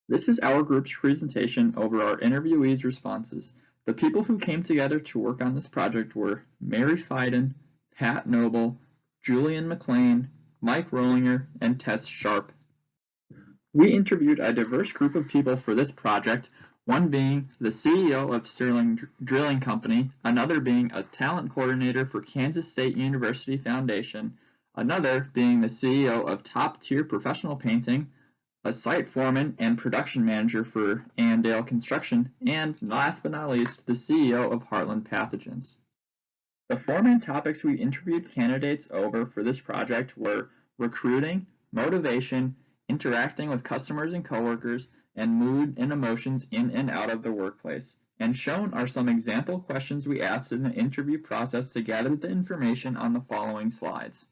This is our group's presentation over our interviewees' responses. The people who came together to work on this project were Mary Fiden, Pat Noble, Julian McLean, Mike Rollinger, and Tess Sharp. We interviewed a diverse group of people for this project, one being the CEO of Sterling Drilling Company, another being a talent coordinator for Kansas State University Foundation, another being the CEO of Top Tier Professional Painting, a site foreman and production manager for Annandale Construction, and last but not least, the CEO of Heartland Pathogens. The four main topics we interviewed candidates over for this project were recruiting, motivation, interacting with customers and coworkers, and mood and emotions in and out of the workplace. And shown are some example questions we asked in the interview process to gather the information on the following slides.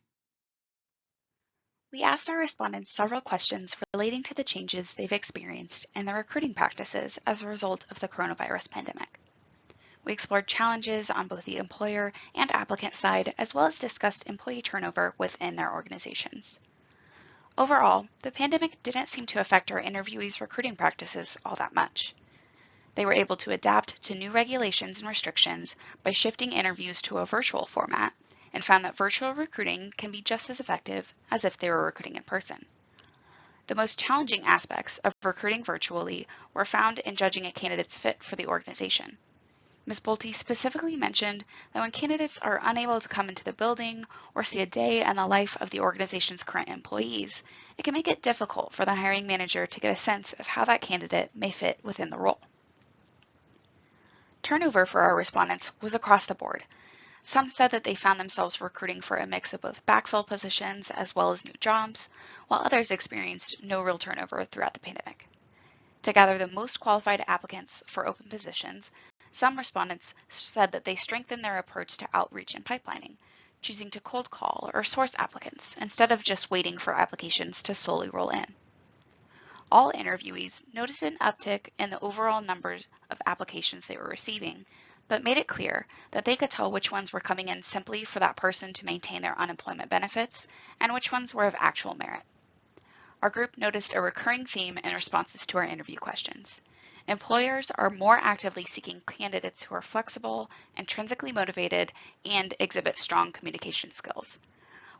We asked our respondents several questions relating to the changes they've experienced in their recruiting practices as a result of the coronavirus pandemic. We explored challenges on both the employer and applicant side, as well as discussed employee turnover within their organizations. Overall, the pandemic didn't seem to affect our interviewees' recruiting practices all that much. They were able to adapt to new regulations and restrictions by shifting interviews to a virtual format, and found that virtual recruiting can be just as effective as if they were recruiting in person. The most challenging aspects of recruiting virtually were found in judging a candidate's fit for the organization. Ms. Bolte specifically mentioned that when candidates are unable to come into the building or see a day in the life of the organization's current employees, it can make it difficult for the hiring manager to get a sense of how that candidate may fit within the role. Turnover for our respondents was across the board. Some said that they found themselves recruiting for a mix of both backfill positions as well as new jobs, while others experienced no real turnover throughout the pandemic. To gather the most qualified applicants for open positions, some respondents said that they strengthened their approach to outreach and pipelining, choosing to cold call or source applicants instead of just waiting for applications to solely roll in. All interviewees noticed an uptick in the overall numbers of applications they were receiving, but made it clear that they could tell which ones were coming in simply for that person to maintain their unemployment benefits and which ones were of actual merit. Our group noticed a recurring theme in responses to our interview questions. Employers are more actively seeking candidates who are flexible, intrinsically motivated, and exhibit strong communication skills.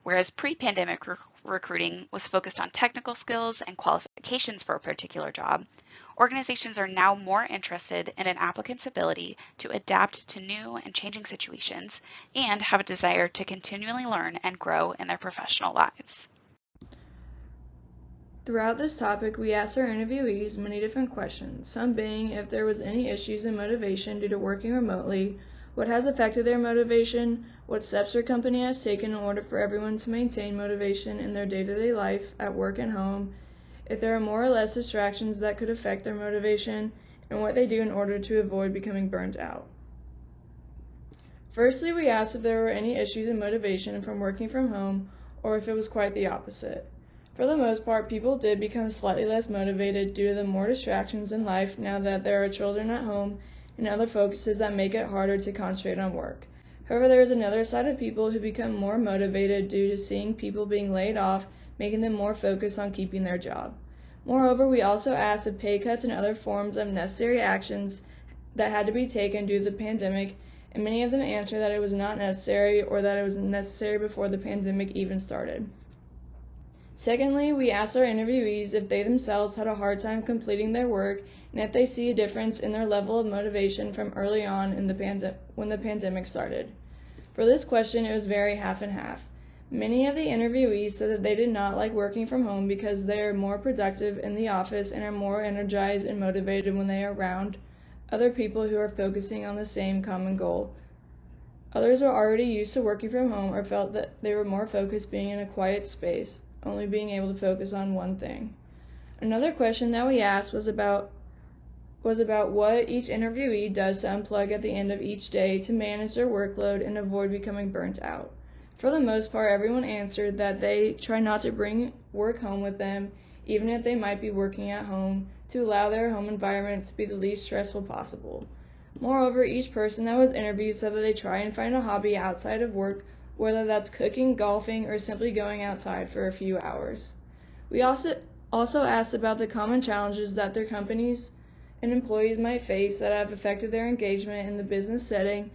Whereas pre-pandemic recruiting was focused on technical skills and qualifications for a particular job, organizations are now more interested in an applicant's ability to adapt to new and changing situations and have a desire to continually learn and grow in their professional lives. Throughout this topic, we asked our interviewees many different questions, some being if there was any issues in motivation due to working remotely, what has affected their motivation, what steps their company has taken in order for everyone to maintain motivation in their day-to-day life at work and home, if there are more or less distractions that could affect their motivation, and what they do in order to avoid becoming burnt out. Firstly, we asked if there were any issues in motivation from working from home, or if it was quite the opposite. For the most part, people did become slightly less motivated due to the more distractions in life now that there are children at home and other focuses that make it harder to concentrate on work. However, there is another side of people who become more motivated due to seeing people being laid off, making them more focused on keeping their job. Moreover, we also asked if pay cuts and other forms of necessary actions that had to be taken due to the pandemic, and many of them answered that it was not necessary or that it was necessary before the pandemic even started. Secondly, we asked our interviewees if they themselves had a hard time completing their work and if they see a difference in their level of motivation from early on in when the pandemic started. For this question, it was very half and half. Many of the interviewees said that they did not like working from home because they are more productive in the office and are more energized and motivated when they are around other people who are focusing on the same common goal. Others are already used to working from home or felt that they were more focused being in a quiet space, only being able to focus on one thing. Another question that we asked was about what each interviewee does to unplug at the end of each day to manage their workload and avoid becoming burnt out. For the most part, everyone answered that they try not to bring work home with them, even if they might be working at home, to allow their home environment to be the least stressful possible. Moreover, each person that was interviewed said that they try and find a hobby outside of work, whether that's cooking, golfing, or simply going outside for a few hours. We also Also asked about the common challenges that their companies and employees might face that have affected their engagement in the business setting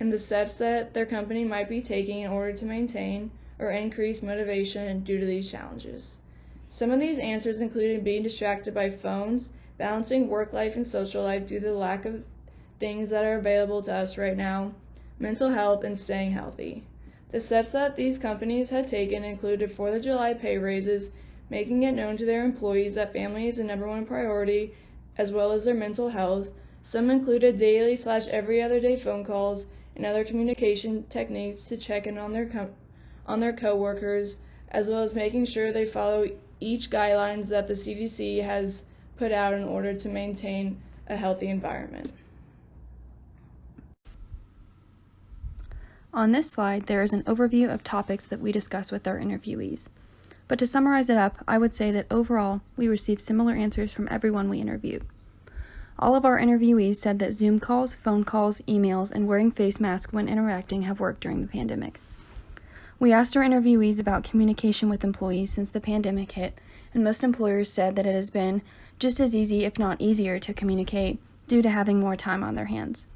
and the steps that their company might be taking in order to maintain or increase motivation due to these challenges. Some of these answers included being distracted by phones, balancing work life and social life due to the lack of things that are available to us right now, mental health, and staying healthy. The steps that these companies had taken included 4th of July pay raises, making it known to their employees that family is the #1 priority, as well as their mental health. Some included daily/every other day phone calls and other communication techniques to check in on their coworkers, as well as making sure they follow each guidelines that the CDC has put out in order to maintain a healthy environment. On this slide, there is an overview of topics that we discussed with our interviewees. But to summarize it up, I would say that overall, we received similar answers from everyone we interviewed. All of our interviewees said that Zoom calls, phone calls, emails, and wearing face masks when interacting have worked during the pandemic. We asked our interviewees about communication with employees since the pandemic hit, and most employers said that it has been just as easy, if not easier, to communicate due to having more time on their hands.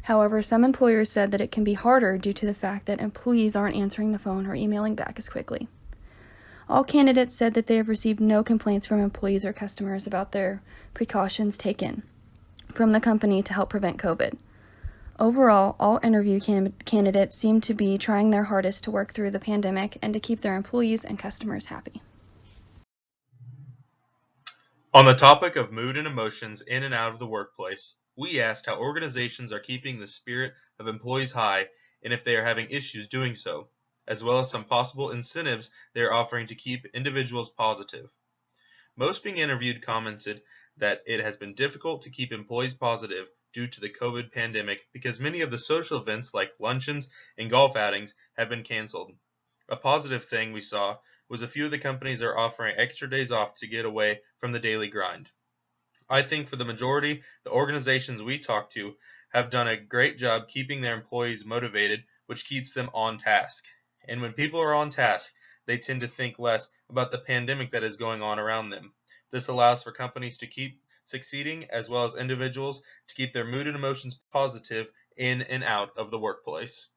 However, some employers said that it can be harder due to the fact that employees aren't answering the phone or emailing back as quickly. All candidates said that they have received no complaints from employees or customers about their precautions taken from the company to help prevent COVID. Overall, all interview candidates seem to be trying their hardest to work through the pandemic and to keep their employees and customers happy. On the topic of mood and emotions in and out of the workplace, we asked how organizations are keeping the spirit of employees high and if they are having issues doing so, as well as some possible incentives they are offering to keep individuals positive. Most being interviewed commented that it has been difficult to keep employees positive due to the COVID pandemic because many of the social events like luncheons and golf outings have been canceled. A positive thing we saw was a few of the companies are offering extra days off to get away from the daily grind. I think for the majority, the organizations we talked to have done a great job keeping their employees motivated, which keeps them on task. And when people are on task, they tend to think less about the pandemic that is going on around them. This allows for companies to keep succeeding as well as individuals to keep their mood and emotions positive in and out of the workplace.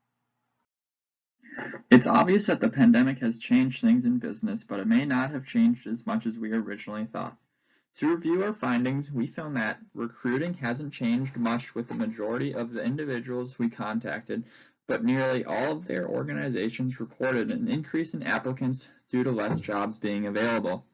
It's obvious that the pandemic has changed things in business, but it may not have changed as much as we originally thought. To review our findings, we found that recruiting hasn't changed much with the majority of the individuals we contacted, but nearly all of their organizations reported an increase in applicants due to less jobs being available.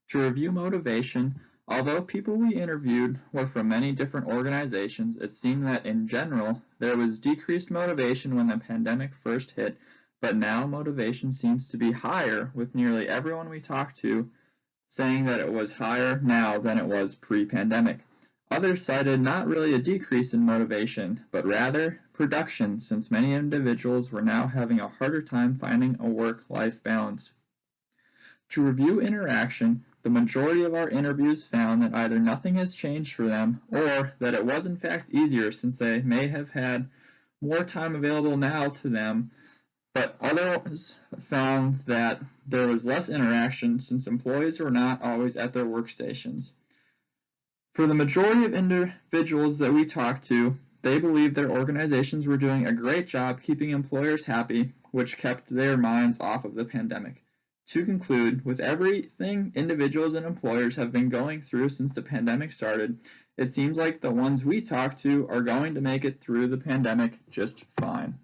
To review motivation, although people we interviewed were from many different organizations, it seemed that in general there was decreased motivation when the pandemic first hit, but now motivation seems to be higher, with nearly everyone we talked to saying that it was higher now than it was pre-pandemic. Others cited not really a decrease in motivation, but rather production, since many individuals were now having a harder time finding a work-life balance. To review interaction, the majority of our interviews found that either nothing has changed for them, or that it was in fact easier since they may have had more time available now to them, but others found that there was less interaction since employees were not always at their workstations. For the majority of individuals that we talked to, they believed their organizations were doing a great job keeping employers happy, which kept their minds off of the pandemic. To conclude, with everything individuals and employers have been going through since the pandemic started, it seems like the ones we talked to are going to make it through the pandemic just fine.